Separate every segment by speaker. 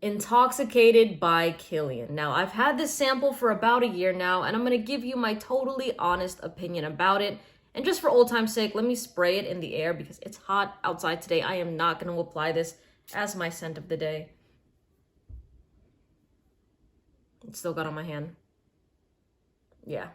Speaker 1: Intoxicated by Kilian. Now, I've had this sample for about a year now, and I'm going to give you my totally honest opinion about it. And just for old time's sake, let me spray it in the air because it's hot outside today. I am not going to apply this as my scent of the day. It still got on my hand. Yeah.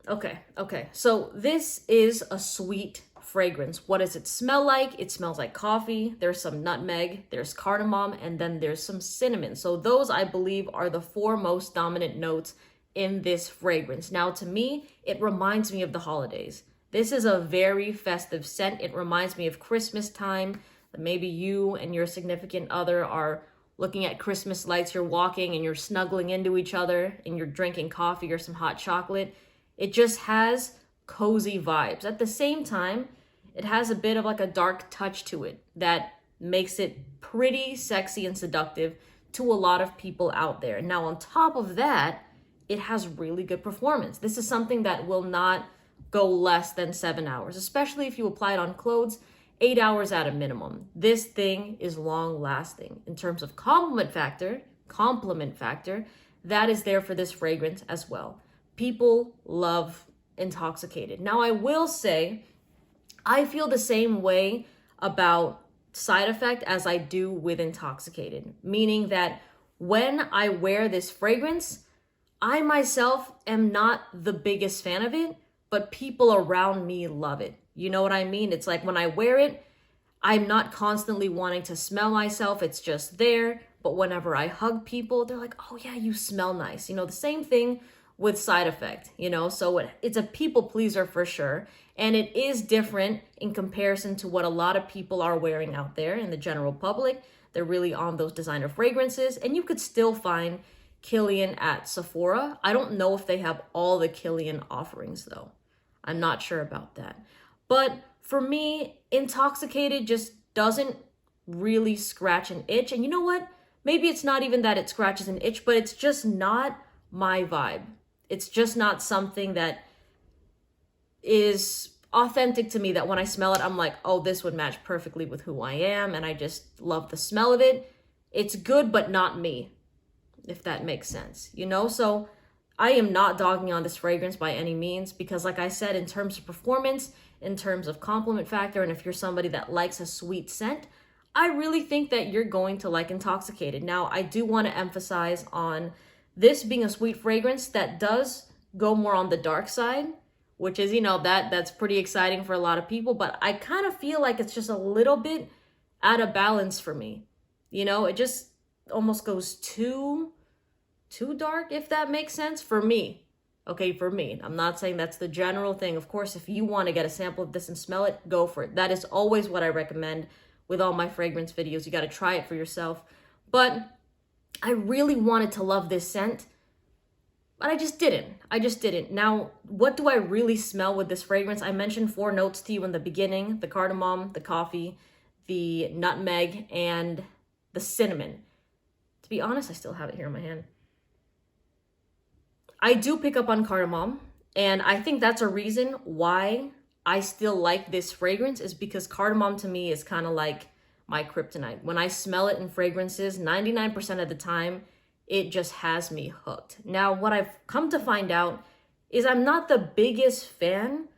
Speaker 1: Okay. So this is a sweet fragrance. What does it smell like? It smells like coffee. There's some nutmeg, there's cardamom, and then there's some cinnamon. So those, I believe, are the four most dominant notes in this fragrance. Now, to me, it reminds me of the holidays. This is a very festive scent. It reminds me of Christmas time. Maybe you and your significant other are looking at Christmas lights, you're walking and you're snuggling into each other and you're drinking coffee or some hot chocolate. It just has cozy vibes. At the same time, it has a bit of like a dark touch to it that makes it pretty sexy and seductive to a lot of people out there. Now, on top of that, it has really good performance. This is something that will not go less than 7 hours, especially if you apply it on clothes, 8 hours at a minimum. This thing is long lasting. In terms of compliment factor, that is there for this fragrance as well. People love Intoxicated. Now, I will say, I feel the same way about Side Effect as I do with Intoxicated, meaning that when I wear this fragrance, I myself am not the biggest fan of it, but people around me love it. You know what I mean? It's like when I wear it, I'm not constantly wanting to smell myself. It's just there. But whenever I hug people, they're like, oh yeah, you smell nice. You know, the same thing with Side Effect, you know, so it's a people pleaser for sure. And it is different in comparison to what a lot of people are wearing out there in the general public. They're really on those designer fragrances, and you could still find Kilian at Sephora. I don't know if they have all the Kilian offerings though. I'm not sure about that. But for me, Intoxicated just doesn't really scratch an itch. And you know what? Maybe it's not even that it scratches an itch, but it's just not my vibe. It's just not something that is authentic to me, that when I smell it, I'm like, oh, this would match perfectly with who I am. And I just love the smell of it. It's good, but not me, if that makes sense, you know? So I am not dogging on this fragrance by any means, because like I said, in terms of performance, in terms of compliment factor, and if you're somebody that likes a sweet scent, I really think that you're going to like Intoxicated. Now, I do want to emphasize on this being a sweet fragrance that does go more on the dark side, which is, you know, that's pretty exciting for a lot of people, but I kind of feel like it's just a little bit out of balance for me. You know, it just almost goes too dark, if that makes sense, for me. Okay, for me. I'm not saying that's the general thing. Of course, if you want to get a sample of this and smell it, go for it. That is always what I recommend with all my fragrance videos. You got to try it for yourself. But I really wanted to love this scent, but I just didn't. Now, what do I really smell with this fragrance? I mentioned 4 notes to you in the beginning: the cardamom, the coffee, the nutmeg, and the cinnamon. To be honest, I still have it here in my hand. I do pick up on cardamom, and I think that's a reason why I still like this fragrance, is because cardamom to me is kind of like my kryptonite. When I smell it in fragrances, 99% of the time, it just has me hooked. Now, what I've come to find out is I'm not the biggest fan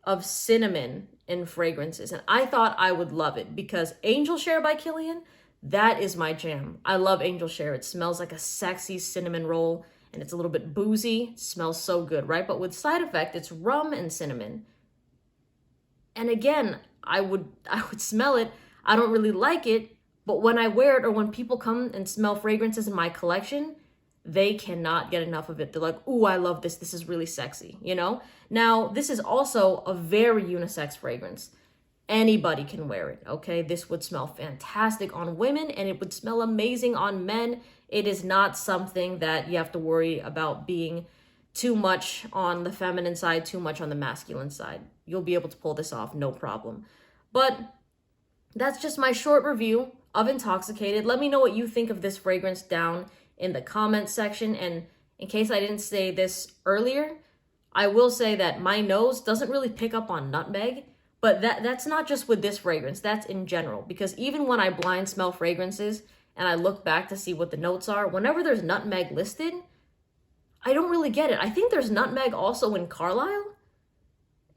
Speaker 1: of cinnamon in fragrances, and I thought I would love it because Angel Share by Kilian, that is my jam. I love Angel Share. It smells like a sexy cinnamon roll, and it's a little bit boozy. It smells so good, right? But with Side Effect, it's rum and cinnamon. And again, I would smell it. I don't really like it, but when I wear it, or when people come and smell fragrances in my collection, they cannot get enough of it. They're like, ooh, I love this. This is really sexy, you know? Now, this is also a very unisex fragrance. Anybody can wear it, okay? This would smell fantastic on women, and it would smell amazing on men. It is not something that you have to worry about being too much on the feminine side, too much on the masculine side. You'll be able to pull this off, no problem. But that's just my short review of Intoxicated. Let me know what you think of this fragrance down in the comments section. And in case I didn't say this earlier, I will say that my nose doesn't really pick up on nutmeg, but that's not just with this fragrance, that's in general. Because even when I blind smell fragrances and I look back to see what the notes are, whenever there's nutmeg listed, I don't really get it. I think there's nutmeg also in Carlisle,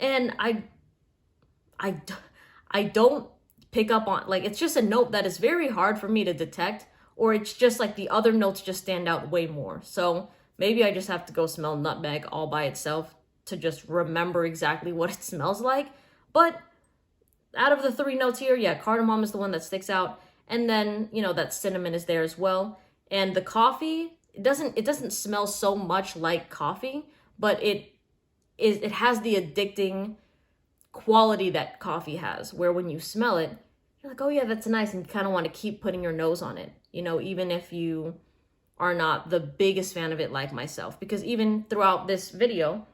Speaker 1: and I don't pick up on, like, it's just a note that is very hard for me to detect, or it's just like the other notes just stand out way more. So maybe I just have to go smell nutmeg all by itself to just remember exactly what it smells like. But out of the 3 notes here, yeah, cardamom is the one that sticks out. And then, you know, that cinnamon is there as well. And the coffee, it doesn't smell so much like coffee, but it has the addicting quality that coffee has, where when you smell it, you're like, oh yeah, that's nice, and you kind of want to keep putting your nose on it, you know, even if you are not the biggest fan of it like myself. Because even throughout this video,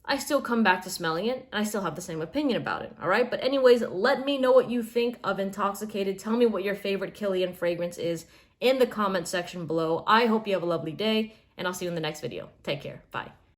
Speaker 1: I still come back to smelling it, and I still have the same opinion about it, all right? But anyways, let me know what you think of Intoxicated. Tell me what your favorite Kilian fragrance is in the comment section below. I hope you have a lovely day, and I'll see you in the next video. Take care. Bye.